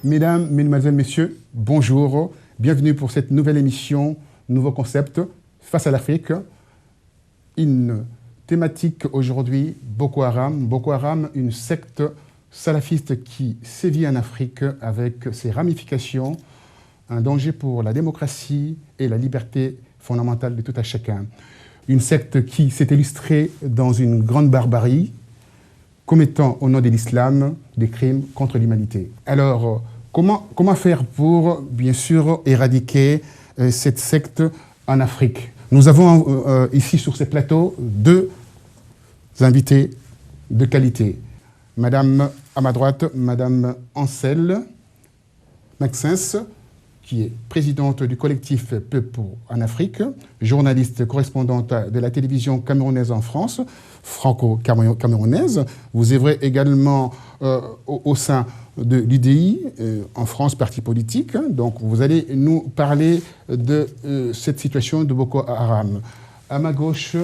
Mesdames, Mesdemoiselles, Messieurs, bonjour. Bienvenue pour cette nouvelle émission, nouveau concept, Face à l'Afrique. Une thématique aujourd'hui, Boko Haram. Boko Haram, une secte salafiste qui sévit en Afrique avec ses ramifications, un danger pour la démocratie et la liberté fondamentale de tout un chacun. Une secte qui s'est illustrée dans une grande barbarie, commettant au nom de l'islam des crimes contre l'humanité. Alors, comment faire pour, bien sûr, éradiquer cette secte en Afrique? Nous avons ici sur ce plateau deux invités de qualité. Madame, à ma droite, Madame Ansel Maxence, qui est présidente du collectif Peuple en Afrique, journaliste correspondante de la télévision camerounaise en France, franco-camerounaise. Vous œuvrez également au sein de l'UDI, en France, parti politique. Donc, vous allez nous parler de cette situation de Boko Haram. À ma gauche,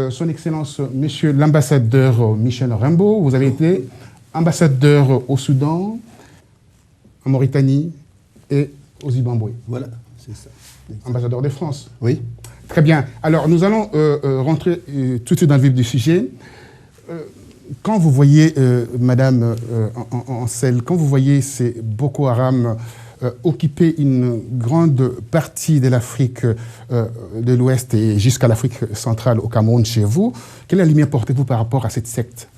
Son Excellence, Monsieur l'ambassadeur Michel Rimbaud. Vous avez été ambassadeur au Soudan, en Mauritanie et au Zimbabwe. Voilà, c'est ça. Ambassadeur de France. Oui. Très bien. Alors, nous allons rentrer tout de suite dans le vif du sujet. Quand vous voyez, Madame Ansel, quand vous voyez ces Boko Haram occuper une grande partie de l'Afrique de l'Ouest et jusqu'à l'Afrique centrale, au Cameroun, chez vous, quelle lumière portez-vous par rapport à cette secte?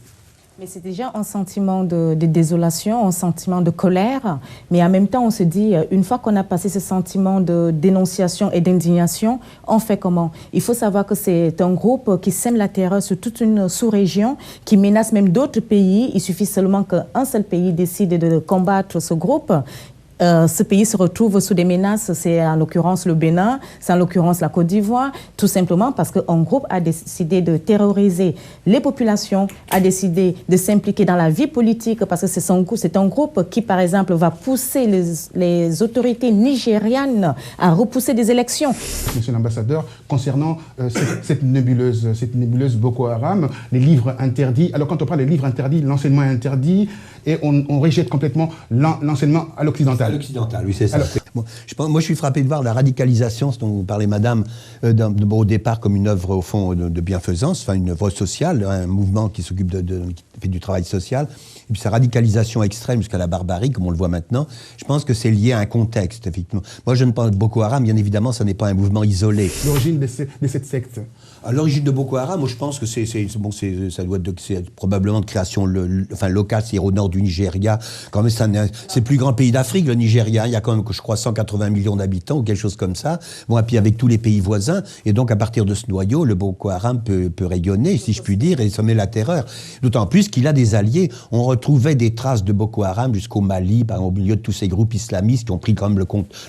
Mais c'est déjà un sentiment de désolation, un sentiment de colère. Mais en même temps, on se dit, une fois qu'on a passé ce sentiment de dénonciation et d'indignation, on fait comment? Il faut savoir que c'est un groupe qui sème la terreur sur toute une sous-région, qui menace même d'autres pays. Il suffit seulement qu'un seul pays décide de combattre ce groupe. Ce pays se retrouve sous des menaces, c'est en l'occurrence le Bénin, c'est en l'occurrence la Côte d'Ivoire, tout simplement parce qu'un groupe a décidé de terroriser les populations, a décidé de s'impliquer dans la vie politique, parce que c'est un groupe qui, par exemple, va pousser les autorités nigérianes à repousser des élections. Monsieur l'ambassadeur, concernant cette nébuleuse Boko Haram, les livres interdits, alors quand on parle des livres interdits, l'enseignement est interdit, et on rejette complètement l'enseignement à l'occidental. À l'occidental, oui, c'est ça. Alors, moi, je suis frappé de voir la radicalisation dont vous parlez, madame, au départ comme une œuvre, au fond, de bienfaisance, enfin une œuvre sociale, un mouvement qui s'occupe qui fait du travail social, et puis sa radicalisation extrême jusqu'à la barbarie, comme on le voit maintenant, je pense que c'est lié à un contexte, effectivement. Moi, je ne pense que Boko Haram, bien évidemment, ça n'est pas un mouvement isolé. L'origine de cette secte? À l'origine de Boko Haram, moi je pense que ça doit être probablement de création locale, c'est au nord du Nigeria. Quand même, c'est le plus grand pays d'Afrique, le Nigeria. Il y a quand même, je crois, 180 millions d'habitants ou quelque chose comme ça. Bon, et puis avec tous les pays voisins. Et donc, à partir de ce noyau, le Boko Haram peut rayonner, si je puis dire, et semer la terreur. D'autant plus qu'il a des alliés. On retrouvait des traces de Boko Haram jusqu'au Mali, par exemple, au milieu de tous ces groupes islamistes qui ont pris quand même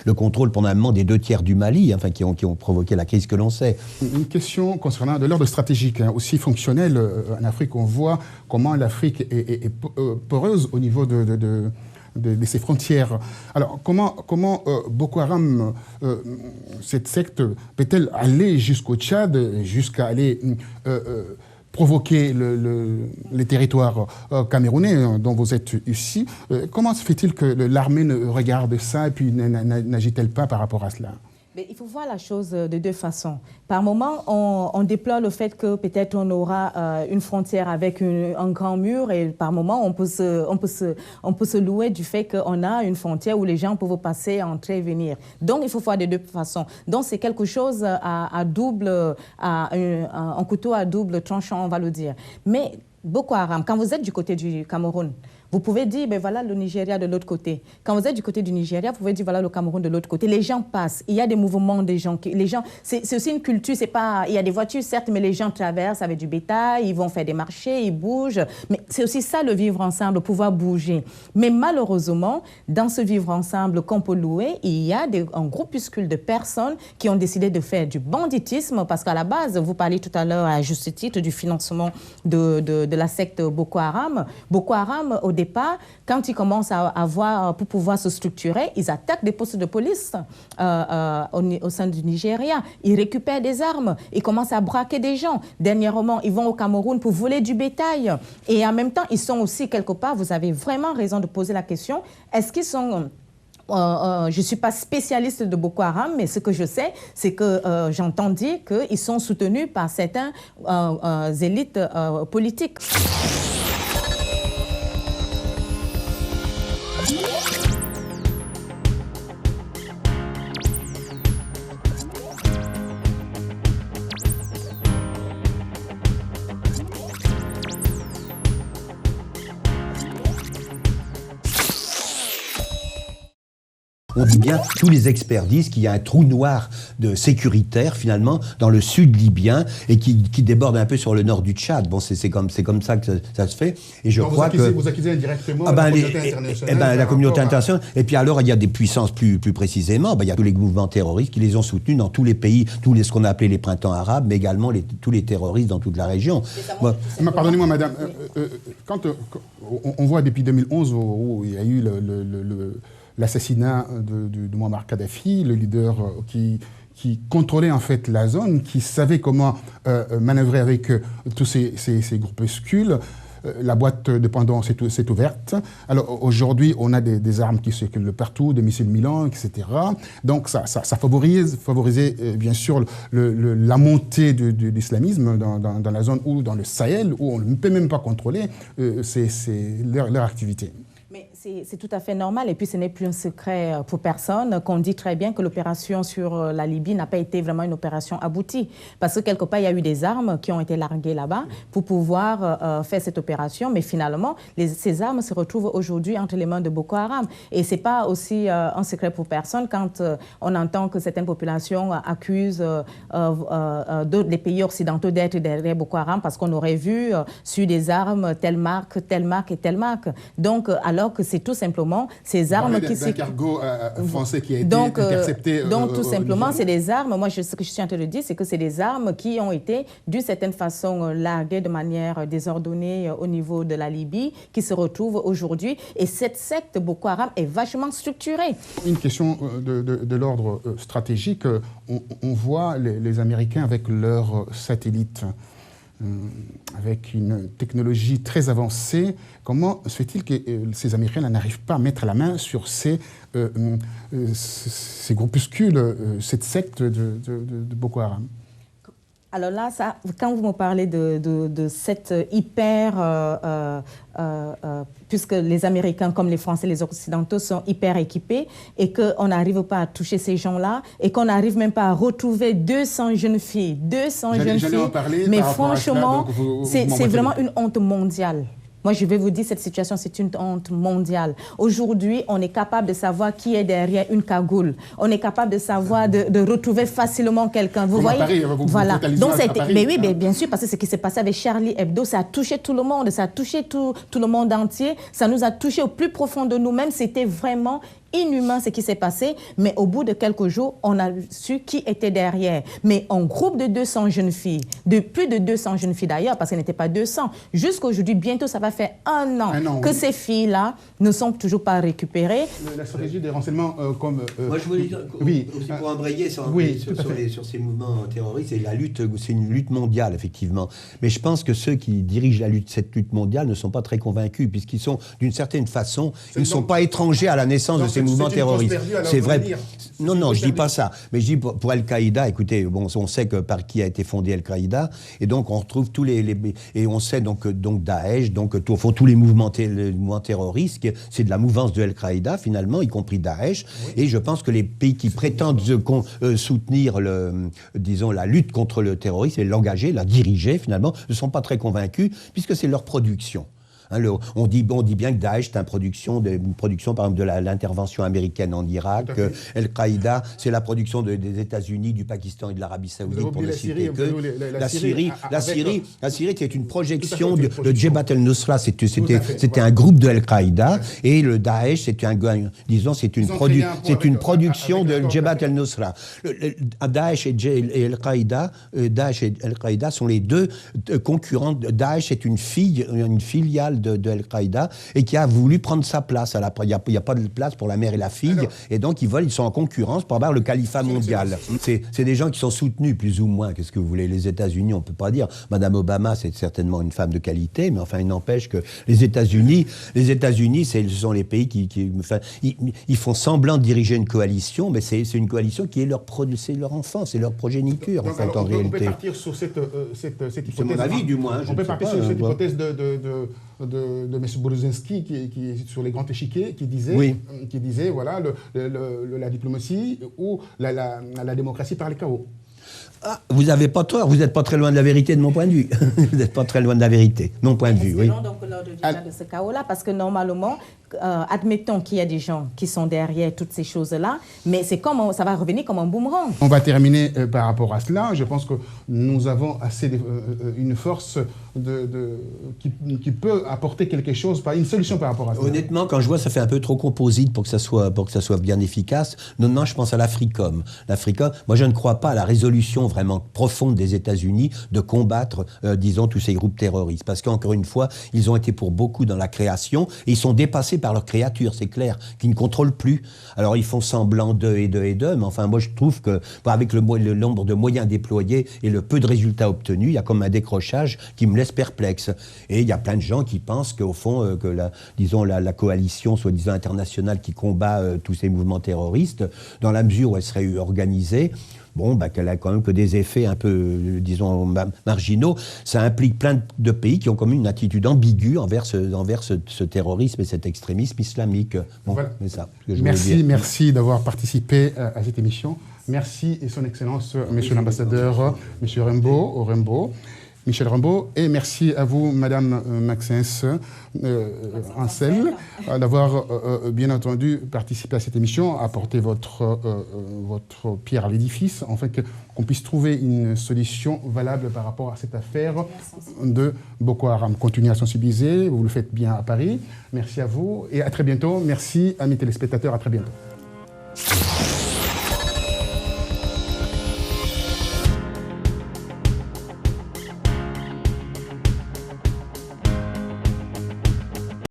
le contrôle pendant un moment des 2/3 du Mali, enfin, qui ont provoqué la crise que l'on sait. Une question concernant de l'ordre stratégique, aussi fonctionnel en Afrique. On voit comment l'Afrique est poreuse au niveau de ses frontières. Alors, comment Boko Haram, cette secte, peut-elle aller jusqu'au Tchad, jusqu'à aller provoquer les territoires camerounais dont vous êtes ici? Comment se fait-il que l'armée ne regarde ça et puis n'agit-elle pas par rapport à cela? Mais il faut voir la chose de deux façons. Par moment, on déplore le fait que peut-être on aura une frontière avec un grand mur, et par moment, on peut se louer du fait qu'on a une frontière où les gens peuvent passer, entrer et venir. Donc, il faut voir de deux façons. Donc, c'est quelque chose un couteau à double tranchant, on va le dire. Mais Boko Haram, quand vous êtes du côté du Cameroun, vous pouvez dire, ben voilà le Nigeria de l'autre côté. Quand vous êtes du côté du Nigeria, vous pouvez dire, voilà le Cameroun de l'autre côté. Les gens passent. Il y a des mouvements des gens. C'est aussi une culture. C'est pas, il y a des voitures, certes, mais les gens traversent avec du bétail, ils vont faire des marchés, ils bougent. Mais c'est aussi ça, le vivre ensemble, pouvoir bouger. Mais malheureusement, dans ce vivre ensemble qu'on peut louer, il y a un groupuscule de personnes qui ont décidé de faire du banditisme, parce qu'à la base, vous parliez tout à l'heure, à juste titre, du financement de la secte Boko Haram. Boko Haram, au départ, quand ils commencent à avoir, pour pouvoir se structurer, ils attaquent des postes de police au sein du Nigeria. Ils récupèrent des armes, ils commencent à braquer des gens. Dernièrement, ils vont au Cameroun pour voler du bétail. Et en même temps, ils sont aussi quelque part, vous avez vraiment raison de poser la question, est-ce qu'ils sont... je ne suis pas spécialiste de Boko Haram, mais ce que je sais, c'est que j'entends dire qu'ils sont soutenus par certains élites politiques. On dit bien, tous les experts disent qu'il y a un trou noir sécuritaire, finalement, dans le sud libyen, et qui déborde un peu sur le nord du Tchad. Bon, c'est comme ça que ça se fait. Et je crois vous accusez indirectement la communauté internationale. La communauté internationale. Et puis alors, il y a des puissances plus précisément. Il y a tous les mouvements terroristes qui les ont soutenus dans tous les pays, ce qu'on a appelé les printemps arabes, mais également tous les terroristes dans toute la région. Pardonnez-moi, madame. Quand on voit depuis 2011 où il y a eu l'assassinat de Muammar Kadhafi, le leader qui contrôlait en fait la zone, qui savait comment manœuvrer avec tous ces groupuscules. La boîte de Pandore s'est ouverte. Alors aujourd'hui, on a des armes qui circulent partout, des missiles Milan, etc. Donc ça favorisait bien sûr la montée de l'islamisme dans la zone ou dans le Sahel, où on ne peut même pas contrôler leur activité. Mais c'est tout à fait normal, et puis ce n'est plus un secret pour personne qu'on dit très bien que l'opération sur la Libye n'a pas été vraiment une opération aboutie. Parce que quelque part, il y a eu des armes qui ont été larguées là-bas pour pouvoir faire cette opération, mais finalement, ces armes se retrouvent aujourd'hui entre les mains de Boko Haram. Et ce n'est pas aussi un secret pour personne quand on entend que certaines populations accusent les pays occidentaux d'être derrière Boko Haram parce qu'on aurait vu sur des armes telle marque et telle marque. Donc, alors que c'est tout simplement ces armes qui... d'un cargo français qui a été intercepté. Donc, tout simplement, c'est des armes. Moi, ce que je suis en train de dire, c'est que c'est des armes qui ont été, d'une certaine façon, larguées de manière désordonnée au niveau de la Libye, qui se retrouvent aujourd'hui. Et cette secte Boko Haram est vachement structurée. Une question de l'ordre stratégique. On voit les Américains avec leurs satellites, avec une technologie très avancée. Comment se fait-il que ces Américains n'arrivent pas à mettre la main sur ces groupuscules, cette secte de Boko Haram? Alors là, quand vous me parlez de cette puisque les Américains comme les Français, les Occidentaux sont hyper équipés et qu'on n'arrive pas à toucher ces gens-là et qu'on n'arrive même pas à retrouver 200 jeunes filles. 200 jeunes filles. Mais franchement, c'est vraiment une honte mondiale. Moi, je vais vous dire, cette situation, c'est une honte mondiale. Aujourd'hui, on est capable de savoir qui est derrière une cagoule. On est capable de savoir, de retrouver facilement quelqu'un. Vous voyez, Paris, voilà. Donc, mais oui, mais bien sûr, parce que ce qui s'est passé avec Charlie Hebdo, ça a touché tout le monde, ça a touché tout le monde entier. Ça nous a touché au plus profond de nous-mêmes. C'était vraiment inhumain ce qui s'est passé, mais au bout de quelques jours, on a su qui était derrière. Mais un groupe de 200 jeunes filles, de plus de 200 jeunes filles d'ailleurs, parce qu'elles n'étaient pas 200, jusqu'aujourd'hui, bientôt ça va faire un an que ces filles-là ne sont toujours pas récupérées. La stratégie des renseignements comme... Moi, je voulais dire, aussi pour embrayer sur ces mouvements terroristes, c'est une lutte mondiale, effectivement. Mais je pense que ceux qui dirigent cette lutte mondiale ne sont pas très convaincus, puisqu'ils sont, d'une certaine façon, ils ne sont pas étrangers à la naissance de ces mouvements terroristes. C'est vrai. Non, je dis pas ça. Mais je dis pour Al-Qaïda, écoutez, bon, on sait que par qui a été fondé Al-Qaïda, et donc on retrouve tous et on sait donc Daesh, donc au fond tous les mouvements terroristes, c'est de la mouvance de Al-Qaïda finalement, y compris Daesh. Oui. Et je pense que les pays qui prétendent soutenir la lutte contre le terrorisme et l'engager, la diriger finalement, ne sont pas très convaincus puisque c'est leur production. On dit bien que Daesh est une production par exemple de l'intervention américaine en Irak. Al-Qaïda, c'est la production des États-Unis, du Pakistan et de l'Arabie Saoudite pour ne citer que. La Syrie, c'était une projection de Jabhat al-Nusra. C'était un groupe de Al-Qaïda et le Daesh, c'est une production de Jabhat al-Nusra. Daesh et Al-Qaïda sont les deux concurrents. Daesh est une filiale de Al-Qaïda et qui a voulu prendre sa place. Il n'y a pas de place pour la mère et la fille. Alors, et donc, ils sont en concurrence pour avoir le califat mondial. C'est des gens qui sont soutenus, plus ou moins. Qu'est-ce que vous voulez? Les États-Unis, on ne peut pas dire. Madame Obama, c'est certainement une femme de qualité, mais enfin, il n'empêche que les États-Unis, ce sont les pays ils font semblant de diriger une coalition, mais c'est une coalition qui est leur enfant, c'est leur progéniture, donc, en fait, alors, en réalité. On peut partir sur cette hypothèse. C'est mon avis, du moins. On peut partir sur cette hypothèse de M. Brzezinski, qui est sur les grands échiquiers, qui disait voilà, la diplomatie ou la démocratie par les chaos. Ah, vous n'avez pas tort, vous n'êtes pas très loin de la vérité de mon point de vue. Vous n'êtes pas très loin de la vérité, mon point de vue, oui. Donc lors de ce chaos-là, parce que normalement, admettons qu'il y a des gens qui sont derrière toutes ces choses-là, mais ça va revenir comme un boomerang. On va terminer par rapport à cela. Je pense que nous avons une force qui peut apporter quelque chose, une solution par rapport à cela. Honnêtement, quand je vois ça fait un peu trop composite pour que ça soit bien efficace, non, je pense à l'Africom. L'Africom, moi je ne crois pas à la résolution vraiment profonde des États-Unis de combattre, disons, tous ces groupes terroristes. Parce qu'encore une fois, ils ont été pour beaucoup dans la création et ils sont dépassés par leurs créatures, c'est clair, qui ne contrôlent plus. Alors ils font semblant d'eux, mais enfin moi je trouve que avec le nombre de moyens déployés et le peu de résultats obtenus, il y a comme un décrochage qui me laisse perplexe. Et il y a plein de gens qui pensent qu'au fond, que la coalition soi-disant internationale qui combat tous ces mouvements terroristes, dans la mesure où elle serait organisée, qu'elle a quand même que des effets un peu, disons, marginaux. Ça implique plein de pays qui ont comme une attitude ambiguë envers ce terrorisme et cet extrémisme islamique. Voilà. C'est ça que je voulais dire. Merci d'avoir participé à cette émission. Merci et son Excellence, Monsieur l'Ambassadeur, Monsieur Rembo. Michel Rembo, et merci à vous, Madame Maxence Ansel, d'avoir bien entendu participé à cette émission, apporté votre pierre à l'édifice, afin qu'on puisse trouver une solution valable par rapport à cette affaire de Boko Haram. Continuez à sensibiliser, vous le faites bien à Paris. Merci à vous et à très bientôt. Merci, amis téléspectateurs, à très bientôt.